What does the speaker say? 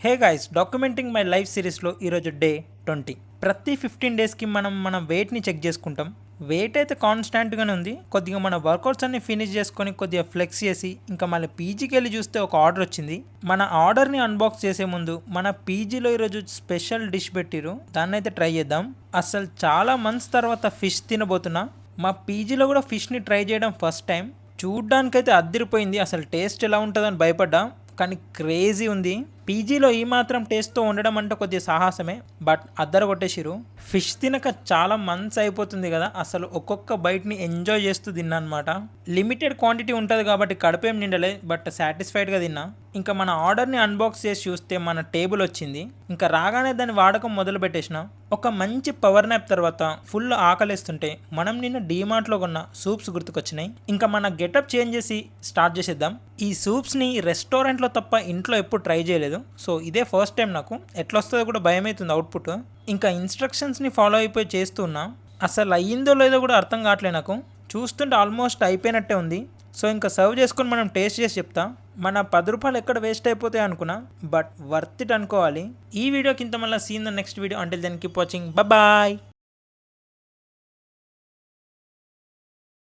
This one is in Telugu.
Hey guys, documenting my life సిరీస్లో ఈరోజు డే 20. ప్రతి 15 డేస్కి మన వెయిట్ని చెక్ చేసుకుంటాం. వెయిట్ అయితే కాన్స్టాంట్గానే ఉంది. కొద్దిగా మన వర్కౌట్స్ అన్ని ఫినిష్ చేసుకొని కొద్దిగా ఫ్లెక్స్ చేసి ఇంకా మళ్ళీ పీజీకి వెళ్ళి చూస్తే ఒక ఆర్డర్ వచ్చింది. మన ఆర్డర్ని అన్బాక్స్ చేసే ముందు మన పీజీలో ఈరోజు స్పెషల్ డిష్ పెట్టిరు, దాన్ని అయితే ట్రై చేద్దాం. అసలు చాలా మంత్స్ తర్వాత ఫిష్ తినబోతున్నా. మా పీజీలో కూడా ఫిష్ని ట్రై చేయడం ఫస్ట్ టైం. చూడ్డానికైతే అద్దిరిపోయింది. అసలు టేస్ట్ ఎలా ఉంటుందని భయపడ్డా, కానీ క్రేజీ ఉంది. పీజీలో ఈ మాత్రం టేస్ట్తో ఉండడం అంటే కొద్దిగా సాహసమే, బట్ అద్దరు కొట్టేసిరు. ఫిష్ తినక చాలా మంత్స్ అయిపోతుంది కదా, అసలు ఒక్కొక్క బైట్ని ఎంజాయ్ చేస్తూ తిన్నా అనమాట. లిమిటెడ్ క్వాంటిటీ ఉంటుంది కాబట్టి కడుపేం నిండలే, బట్ సాటిస్ఫైడ్గా తిన్నా. ఇంకా మన ఆర్డర్ని అన్బాక్స్ చేసి చూస్తే మన టేబుల్ వచ్చింది. ఇంకా రాగానే దాని వాడకం మొదలు పెట్టేసిన. ఒక మంచి పవర్ నాప్ తర్వాత ఫుల్ ఆకలిస్తుంటే మనం నిన్న డీమార్ట్లో కొన్న సూప్స్ గుర్తుకొచ్చినాయి. ఇంకా మన గెటప్ చేంజ్ చేసి స్టార్ట్ చేసేద్దాం. ఈ సూప్స్ని రెస్టారెంట్లో తప్ప ఇంట్లో ఎప్పుడు ట్రై చేయలేదు, సో ఇదే ఫస్ట్ టైం. నాకు ఎట్లా వస్తుందో కూడా భయం అవుతుంది అవుట్పుట్. ఇంకా ఇన్స్ట్రక్షన్స్ని ఫాలో అయిపోయి చేస్తున్నా. అసలు అయ్యిందో లేదో కూడా అర్థం కావట్లే నాకు. చూస్తుంటే ఆల్మోస్ట్ అయిపోయినట్టే ఉంది. సో ఇంకా సర్వ్ చేసుకొని మనం టేస్ట్ చేసి చెప్తా. మన 10 రూపాయలు ఎక్కడ వేస్ట్ అయిపోతాయి అనుకున్నా, బట్ వర్త్ ఇట్ అనుకోవాలి. ఈ వీడియోకి ఇంత మళ్ళీ see in the next video. Until then keep watching. Bye.